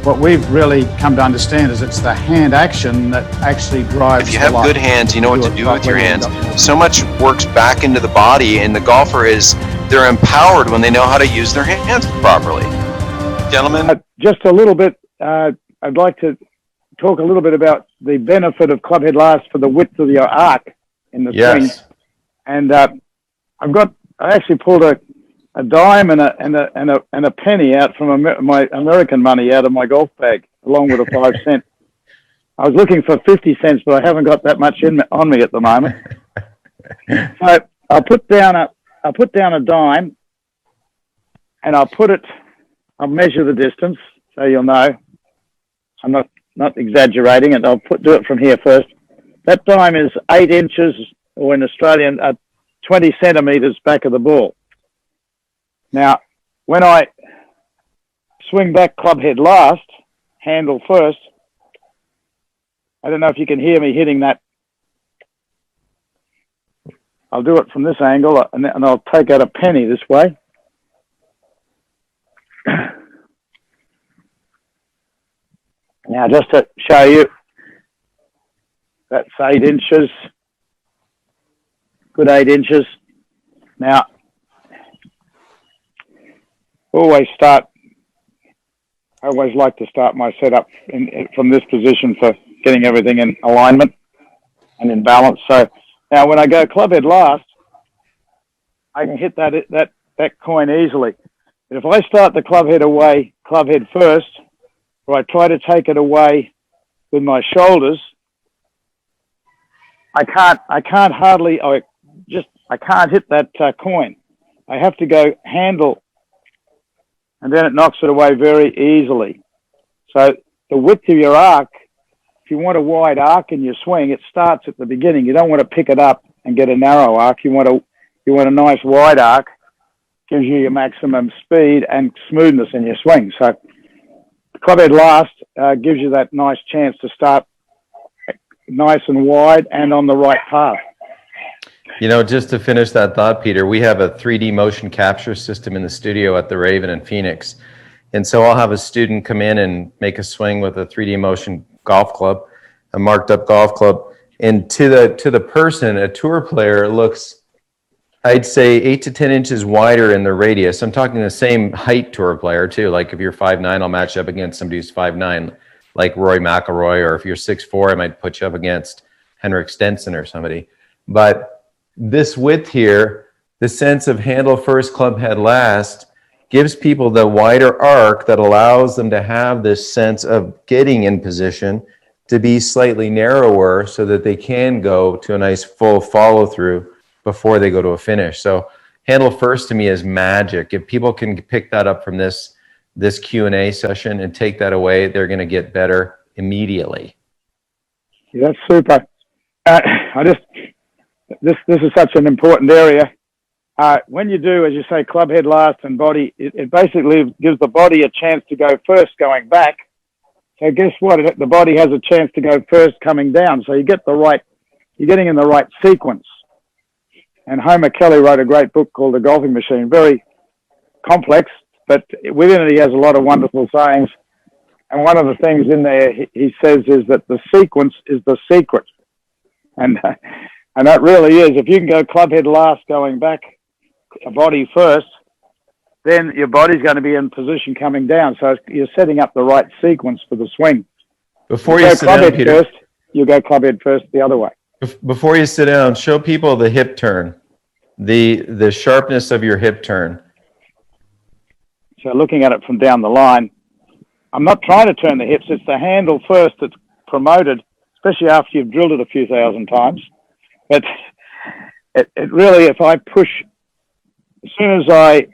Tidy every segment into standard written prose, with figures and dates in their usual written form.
what we've really come to understand is it's the hand action that actually drives. If you have good hands, you know what to do with your hands. So much works back into the body, and the golfer they're empowered when they know how to use their hands properly. Gentlemen? Just a little bit, I'd like to talk a little bit about the benefit of clubhead last for the width of your arc in the swing. And I actually pulled a dime and a penny out from my American money out of my golf bag, along with a 5 cent. I was looking for 50 cents, but I haven't got that much on me at the moment. So I'll put down a dime, and I'll measure the distance so you'll know. I'm not exaggerating it. I'll do it from here first. That dime is 8 inches, or in Australian, 20 centimeters back of the ball. Now, when I swing back clubhead last, handle first, I don't know if you can hear me hitting that. I'll do it from this angle, and I'll take out a penny this way. Now, just to show you, that's 8 inches, good 8 inches. Now, I always like to start my setup from this position for getting everything in alignment and in balance. So now when I go clubhead last, I can hit that coin easily. But if I start the clubhead first, or I try to take it away with my shoulders, I can't hit that coin. I have to go handle, and then it knocks it away very easily. So the width of your arc, if you want a wide arc in your swing, it starts at the beginning. You don't want to pick it up and get a narrow arc. You want a nice wide arc, gives you your maximum speed and smoothness in your swing. So clubhead last gives you that nice chance to start nice and wide and on the right path. You know, just to finish that thought, Peter, we have a 3D motion capture system in the studio at the Raven in Phoenix. And so I'll have a student come in and make a swing with a 3D motion golf club, a marked up golf club. And to the person, a tour player, looks, I'd say 8 to 10 inches wider in the radius. I'm talking the same height tour player too. Like if you're 5'9", I'll match you up against somebody who's 5'9", like Rory McIlroy, or if you're 6'4", I might put you up against Henrik Stenson or somebody. But this width here, the sense of handle first, club head last, gives people the wider arc that allows them to have this sense of getting in position to be slightly narrower so that they can go to a nice full follow through before they go to a finish. So handle first to me is magic. If people can pick that up from this Q&A session and take that away, they're going to get better immediately. Yeah, that's super. This is such an important area. When you do, as you say, clubhead last and body, it basically gives the body a chance to go first going back. So guess what? The body has a chance to go first coming down. So you're getting in the right sequence. And Homer Kelly wrote a great book called The Golfing Machine. Very complex, but within it he has a lot of wonderful sayings. And one of the things in there he says is that the sequence is the secret. And that really is. If you can go clubhead last going back, a body first, then your body's going to be in position coming down. So you're setting up the right sequence for the swing. Before you sit down, Peter, first, you go clubhead first the other way. Before you sit down, show people the hip turn, the sharpness of your hip turn. So looking at it from down the line, I'm not trying to turn the hips. It's the handle first that's promoted, especially after you've drilled it a few thousand times. But it really, if I push, as soon as I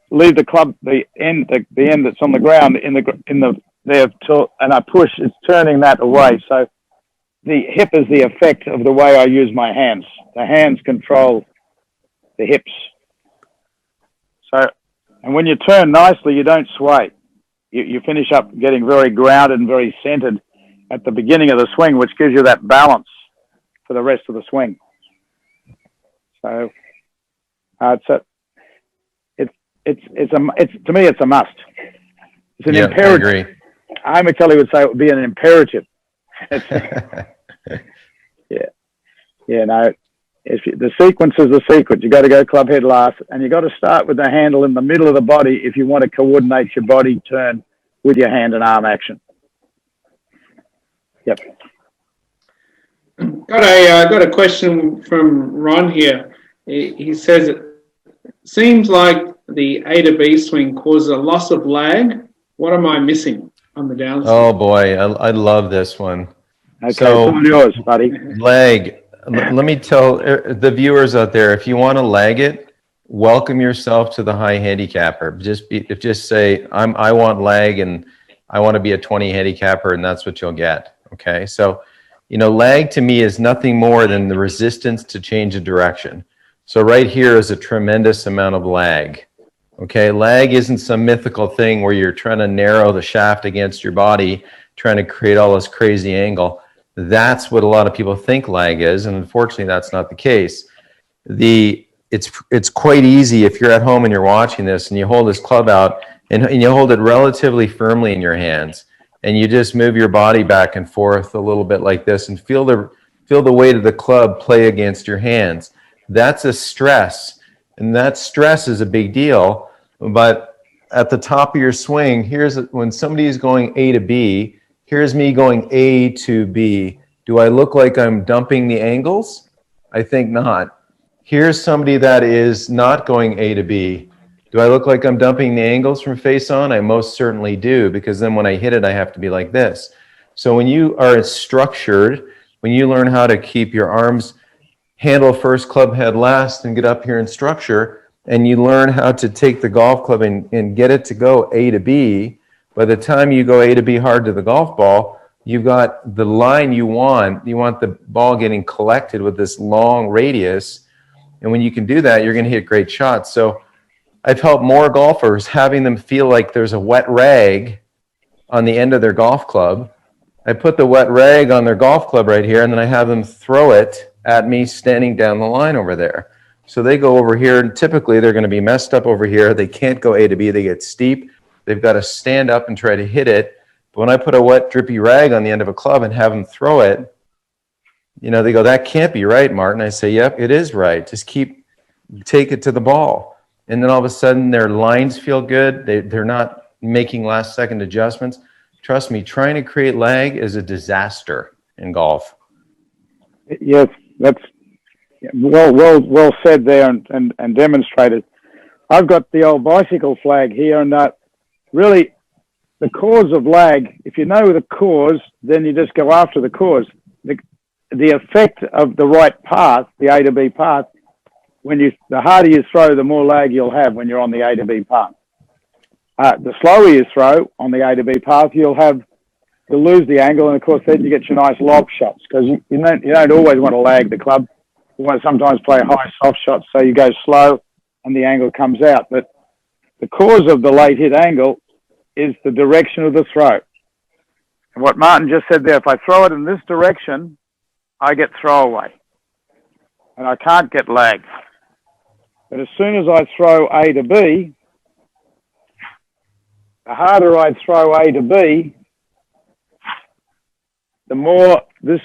leave the club, the end that's on the ground and I push, it's turning that away. So the hip is the effect of the way I use my hands. The hands control the hips. So, and when you turn nicely, you don't sway. You finish up getting very grounded and very centered at the beginning of the swing, which gives you that balance for the rest of the swing. So to me, it's a must. It's an imperative. Amy Kelly would say it would be an imperative. No. The sequence is the sequence. You got to go club head last, and you got to start with the handle in the middle of the body if you want to coordinate your body turn with your hand and arm action. Yep. Got a question from Ron here. He says it seems like the A to B swing causes a loss of lag. What am I missing on the downside? Oh boy, I love this one. Okay, so it's all yours, buddy. Lag. Let me tell the viewers out there, if you want to lag it, welcome yourself to the high handicapper. Just say I want lag and I want to be a 20 handicapper, and that's what you'll get. Okay, so lag to me is nothing more than the resistance to change of direction. So right here is a tremendous amount of lag. Okay, lag isn't some mythical thing where you're trying to narrow the shaft against your body, trying to create all this crazy angle. That's what a lot of people think lag is, and unfortunately that's not the case. It's quite easy if you're at home and you're watching this and you hold this club out and you hold it relatively firmly in your hands and you just move your body back and forth a little bit like this and feel the weight of the club play against your hands. That's a stress, and that stress is a big deal. But at the top of your swing, when somebody is going A to B, here's me going A to B. Do I look like I'm dumping the angles? I think not. Here's somebody that is not going A to B. Do I look like I'm dumping the angles from face on? I most certainly do, because then when I hit it, I have to be like this. So when you are structured, when you learn how to keep your arms handle first, club head last, and get up here in structure, and you learn how to take the golf club and get it to go A to B, by the time you go A to B hard to the golf ball, you've got the line you want. You want the ball getting collected with this long radius. And when you can do that, you're going to hit great shots. So I've helped more golfers having them feel like there's a wet rag on the end of their golf club. I put the wet rag on their golf club right here, and then I have them throw it at me standing down the line over there. So they go over here, and typically they're going to be messed up over here. They can't go A to B. They get steep. They've got to stand up and try to hit it. But when I put a wet, drippy rag on the end of a club and have them throw it, they go, that can't be right, Martin. I say, yep, it is right. Just take it to the ball. And then all of a sudden their lines feel good. They're not making last second adjustments. Trust me, trying to create lag is a disaster in golf. Yes, that's well said there and demonstrated. I've got the old bicycle flag here, and really the cause of lag, if you know the cause, then you just go after the cause. The effect of the right path, the A to B path, the harder you throw, the more lag you'll have when you're on the A to B path. The slower you throw on the A to B path, you'll lose the angle, and of course then you get your nice lob shots, because you don't always want to lag the club. You want to sometimes play high soft shots, so you go slow and the angle comes out. But the cause of the late hit angle is the direction of the throw. And what Martin just said there, if I throw it in this direction, I get throwaway, and I can't get lag. But as soon as I throw A to B, the harder I throw A to B, the more this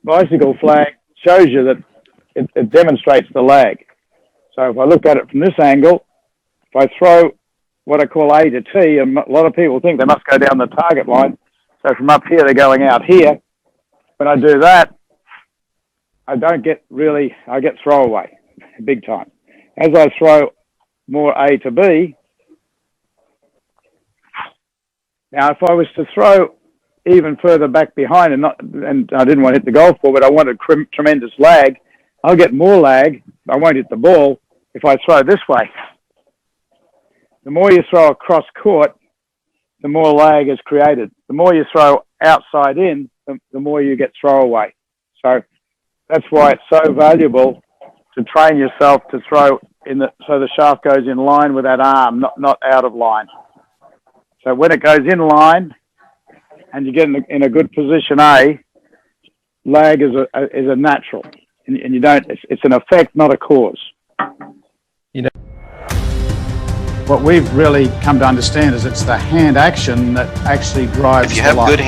bicycle flag shows you that it demonstrates the lag. So if I look at it from this angle, if I throw what I call A to T, and a lot of people think they must go down the target line. So from up here, they're going out here. When I do that, I get throwaway big time. As I throw more A to B, now if I was to throw even further back behind and I didn't want to hit the golf ball, but I wanted tremendous lag, I'll get more lag. I won't hit the ball if I throw this way. The more you throw across court, the more lag is created. The more you throw outside in, the more you get throwaway. So that's why it's so valuable to train yourself to throw so the shaft goes in line with that arm, not out of line. So when it goes in line and you get in a good position A, lag is a natural, and you don't. It's an effect, not a cause. what we've really come to understand is it's the hand action that actually drives If you the have life. good